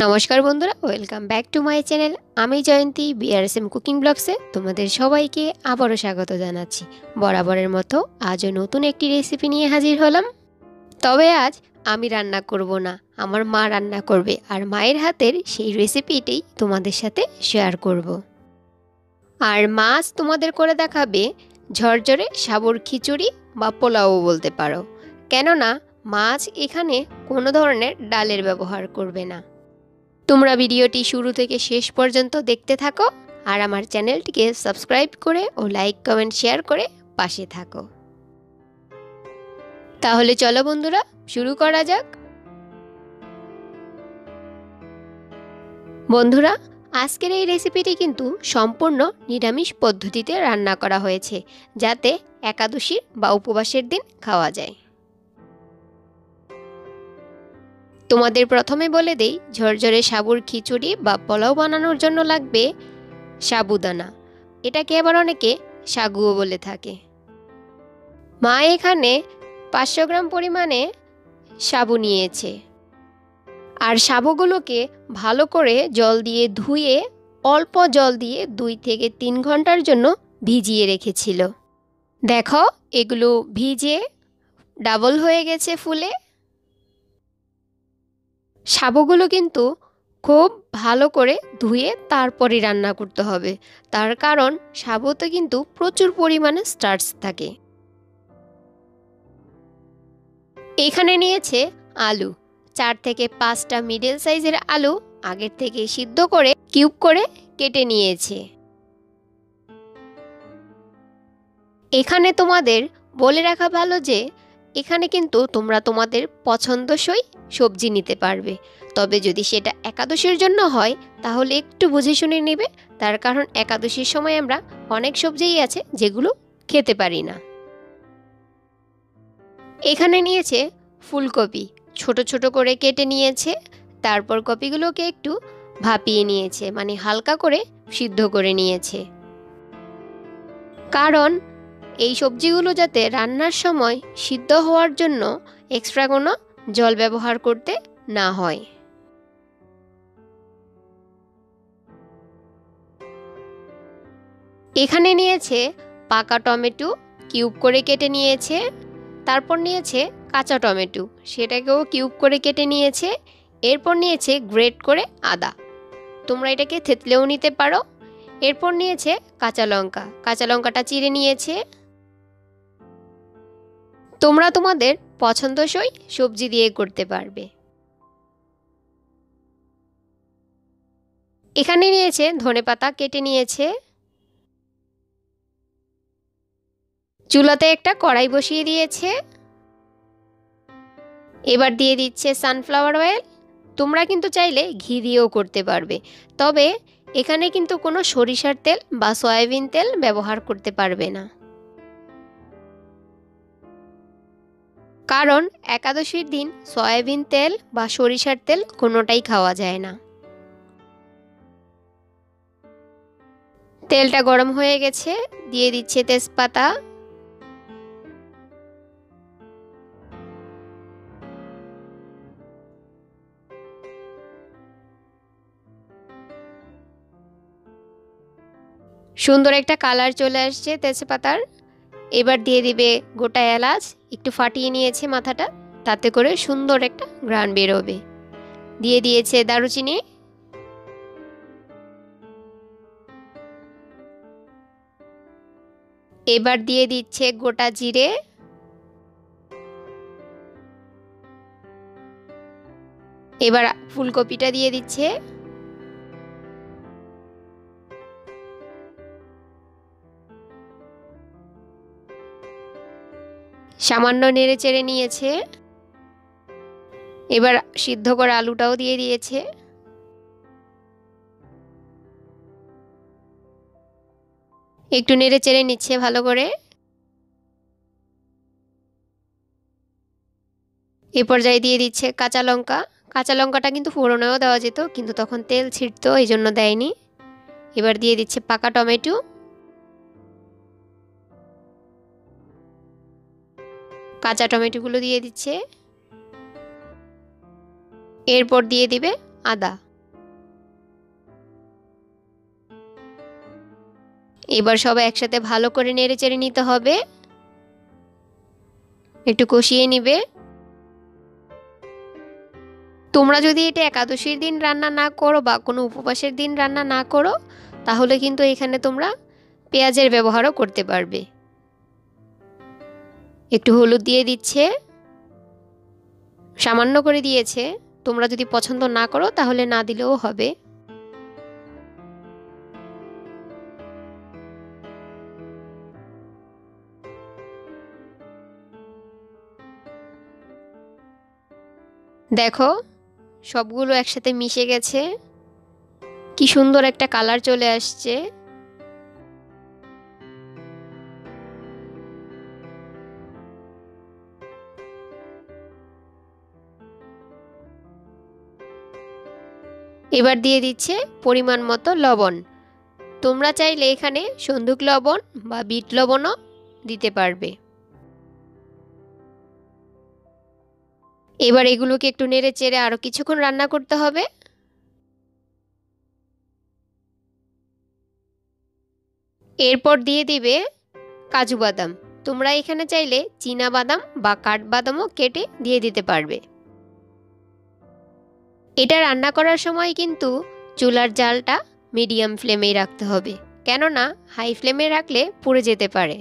নমস্কার বন্ধুরা, welcome back to my channel. আমি জয়ন্তী বিআরএসএম কুকিং ব্লগসে তোমাদের সবাইকে আবারও স্বাগত জানাচ্ছি। বরাবরের মতো আজও নতুন একটি রেসিপি নিয়ে হাজির হলাম। তবে আজ আমি রান্না করব না, আমার মা রান্না করবে, আর মায়ের হাতের সেই রেসিপিটাই তোমাদের সাথে শেয়ার করব। আর মাছ তোমাদের করে দেখাবে ঝরঝরে সাবুর খিচুড়ি বা পোলাও বলতে পারো, কেননা মাছ এখানে কোনো ধরনের ডালের ব্যবহার করবে না। তোমরা ভিডিওটি শুরু থেকে শেষ পর্যন্ত দেখতে থাকো আর আমার চ্যানেলটিকে সাবস্ক্রাইব করে ও লাইক কমেন্ট শেয়ার করে পাশে থাকো। তাহলে চলো বন্ধুরা, শুরু করা যাক। বন্ধুরা, আজকের এই রেসিপিটি কিন্তু সম্পূর্ণ নিরামিষ পদ্ধতিতে রান্না করা হয়েছে, যাতে একাদশী বা উপবাসের দিন খাওয়া যায়। তোমাদের প্রথমে বলে দেই, ঝরঝরে সাবুর খিচুড়ি বা পোলাও বানানোর জন্য লাগবে সাবুদানা। এটাকে আবার অনেকে সাগুও বলে থাকে। মা এখানে 500 গ্রাম পরিমাণে সাবু নিয়েছে, আর সাবুগুলোকে ভালো করে জল দিয়ে ধুয়ে অল্প জল দিয়ে 2 থেকে 3 ঘন্টার জন্য ভিজিয়ে রেখেছিল। দেখো, এগুলো ভিজে ডাবল হয়ে গেছে ফুলে। সাবুগুলো কিন্তু খুব ভালো করে ধুয়ে তারপরে রান্না করতে হবে, তার কারণ সাবুতে কিন্তু প্রচুর পরিমাণে স্টার্চ থাকে। এখানে নিয়েছে আলু, 4 থেকে 5টা মিডল সাইজের আলু আগের থেকে সিদ্ধ করে কিউব করে কেটে নিয়েছে। এখানে তোমাদের বলে রাখা ভালো যে এখানে কিন্তু তোমরা তোমাদের পছন্দসই সবজি নিতে পারবে, তবে যদি সেটা একাদশীর জন্য হয় তাহলে একটু বুঝে শুনে নেবে, তার কারণ একাদশীর সময় আমরা অনেক সবজিই আছে যেগুলো খেতে পারি না। এখানে নিয়েছে ফুলকপি, ছোট ছোট করে কেটে নিয়েছে, তারপর কপিগুলোকে একটু ভাপিয়ে নিয়েছে, মানে হালকা করে সিদ্ধ করে নিয়েছে, কারণ এই সবজিগুলো যাতে রান্নার সময় সিদ্ধ হওয়ার জন্য এক্সট্রা কোনো জল ব্যবহার করতে না হয়। এখানে নিয়েছে পাকা টমেটো, কিউব করে কেটে নিয়েছে, তারপর নিয়েছে কাঁচা টমেটো, সেটাকেও কিউব করে কেটে নিয়েছে, এরপর নিয়েছে গ্রেট করে আদা, তোমরা এটাকে থেতলেও নিতে পারো। এরপর নিয়েছে কাঁচা লঙ্কা, কাঁচা লঙ্কাটা চিড়ে নিয়েছে। তোমরা তোমাদের পছন্দসই সবজি দিয়ে করতে পারবে। এখানে নিয়েছে ধনেপাতা কেটে নিয়েছে। চুলাতে একটা কড়াই বসিয়ে দিয়েছে, এবার দিয়ে দিচ্ছে সানফ্লাওয়ার অয়েল। তোমরা কিন্তু চাইলে ঘি দিয়েও করতে পারবে, তবে এখানে কিন্তু কোনো সরিষার তেল বা সয়াবিন তেল ব্যবহার করতে পারবে না, কারণ একাদশীর দিন সয়াবিন তেল বা সরিষার তেল কোনোটাই খাওয়া যায় না। তেলটা গরম হয়ে গেছে, দিয়ে দিচ্ছে তেজপাতা, সুন্দর একটা কালার চলে আসছে তেজপাতার। এবার দিয়ে দিবে গোটা এলাচ, একটু ফাটিয়ে নিয়েছে মাথাটা, তাতে করে সুন্দর একটা ঘ্রাণ বেরোবে। দিয়ে দিয়েছে দারুচিনি, এবার দিয়ে দিচ্ছে গোটা জিরে, এবার ফুলকপিটা দিয়ে দিচ্ছে, সামান্য নেড়ে চেড়ে নিয়েছে, এবার সিদ্ধ করা আলুটাও দিয়ে দিয়েছে। একটু নেড়ে চেড়ে নিচ্ছে ভালো করে। এ পর্যায়ে দিয়ে দিচ্ছে কাঁচা লঙ্কা, কাঁচা লঙ্কাটা কিন্তু ফোড়নেও দেওয়া যেত, কিন্তু তখন তেল ছিটতো, এই জন্য দেয়নি। এবার দিয়ে দিচ্ছে পাকা টমেটো, কাঁচা টমেটোগুলো দিয়ে দিচ্ছে, এরপর দিয়ে দিবে আদা, এবার সবাই একসাথে ভালো করে নেড়েচেড়ে নিতে হবে, একটু কষিয়ে নিবে। তোমরা যদি এটা একাদশীর দিন রান্না না করো বা কোনো উপবাসের দিন রান্না না করো, তাহলে কিন্তু এখানে তোমরা পেঁয়াজের ব্যবহারও করতে পারবে। একটু হলুদ দিয়ে দিচ্ছে, সামান্য করে দিয়েছে। তোমরা যদি পছন্দ না করো তাহলে না দিলেও হবে। দেখো সবগুলো একসাথে মিশে গেছে, কি সুন্দর একটা কালার চলে আসছে। এবার দিয়ে দিচ্ছে পরিমাণ মতো লবণ। তোমরা চাইলে এখানে সন্দুক লবণ বা বিট লবণও দিতে পারবে। এবার এগুলোকে একটু নেড়ে চেড়ে আরো কিছুক্ষণ রান্না করতে হবে। এরপর দিয়ে দিবে কাজু বাদাম। তোমরা এখানে চাইলে চীনা বাদাম বা কাঠবাদামও কেটে দিয়ে দিতে পারবে। এটা রান্না করার সময় কিন্তু চুলার জালটা মিডিয়াম ফ্লেমেই রাখতে হবে, কেননা হাই ফ্লেমে রাখলে পুড়ে যেতে পারে।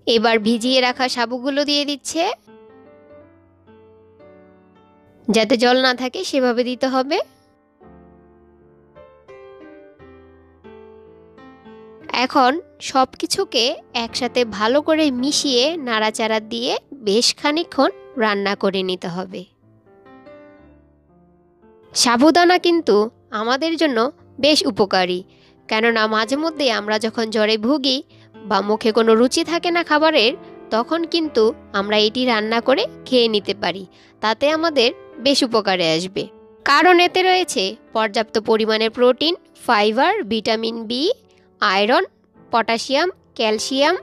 এবার ভিজিয়ে রাখা সাবুগুলো দিয়ে দিচ্ছে, যাতে জল না থাকে সেভাবে দিতে হবে। এখন সব কিছুকে একসাথে ভালো করে মিশিয়ে নাড়াচাড়া দিয়ে বেশ খানিকক্ষণ রান্না করে নিতে হবে। সাবুদানা কিন্তু আমাদের জন্য বেশ উপকারী, কেননা মাঝে মধ্যে আমরা যখন জ্বরে ভুগি বা মুখে কোনো রুচি থাকে না খাবারের, তখন কিন্তু আমরা এটি রান্না করে খেয়ে নিতে পারি। তাতে আমাদের বেশ উপকারে আসবে, কারণ এতে রয়েছে পর্যাপ্ত পরিমাণের protein, fibre, vitamin B, iron, potassium, calcium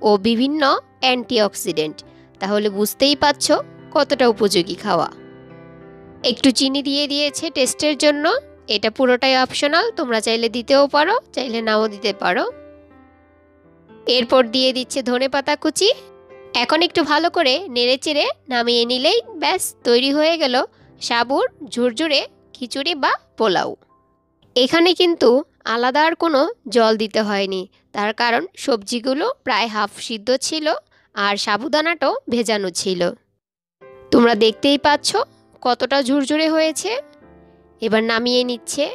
ও বিভিন্ন অ্যান্টিঅক্সিডেন্ট। তাহলে বুঝতেই পারছ কতটা উপযোগী খাওয়া। একটু চিনি দিয়ে দিয়েছে টেস্টের জন্য, এটা পুরোটাই অপশনাল, তোমরা চাইলে দিতেও পারো, চাইলে নাও দিতে পারো। এরপর দিয়ে দিচ্ছে ধনেপাতা কুচি। এখন একটু ভালো করে নেড়েচেড়ে নামিয়ে নিলেই ব্যাস তৈরি হয়ে গেল সাবুর ঝুরঝুরে খিচুড়ি বা পোলাও। এখানে কিন্তু আলাদা আর কোনো জল দিতে হয়নি, তার কারণ সবজিগুলো প্রায় হাফ সিদ্ধ ছিল আর সাবুদানাটাও ভেজানো ছিল। তোমরা দেখতেই পাচ্ছ কতটা ঝুরঝুরে হয়েছে। এবার নামিয়ে নিচ্ছে।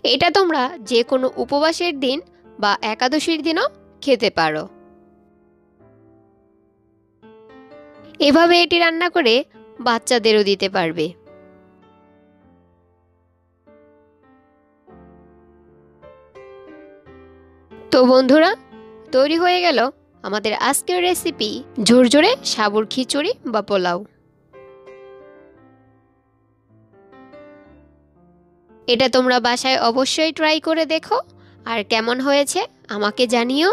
এটা তোমরা যে কোনো উপবাসের দিন বা একাদশীর দিনও খেতে পারো। এভাবে এটি রান্না করে বাচ্চাদেরও দিতে পারবে। তো বন্ধুরা, তৈরি হয়ে গেল আমাদের আজকের রেসিপি ঝুরঝুরে সাবুর খিচুড়ি বা পোলাও। এটা তোমরা বাসায় অবশ্যই ট্রাই করে দেখো, আর কেমন হয়েছে আমাকে জানিও।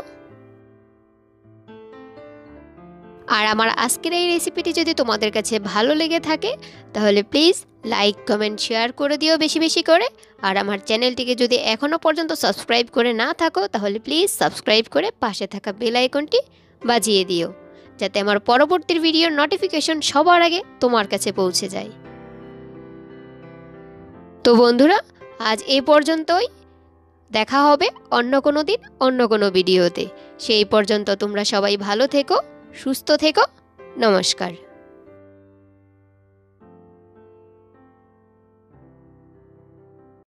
আর আমার আজকের এই রেসিপিটি যদি তোমাদের কাছে ভালো লেগে থাকে তাহলে প্লিজ লাইক, কমেন্ট, শেয়ার করে দিও বেশি বেশি করে। আর আমার চ্যানেলটিকে যদি এখনও পর্যন্ত সাবস্ক্রাইব করে না থাকো তাহলে প্লিজ সাবস্ক্রাইব করে পাশে থাকা বেল আইকনটি বাজিয়ে দিও, যাতে আমার পরবর্তী ভিডিওর নোটিফিকেশন সবার আগে তোমার কাছে পৌঁছে যায়। তো বন্ধুরা, আজ এই পর্যন্তই। দেখা হবে অন্য কোনো দিন অন্য কোনো ভিডিওতে। সেই পর্যন্ত তোমরা সবাই ভালো থেকো, সুস্থ থেকো। নমস্কার।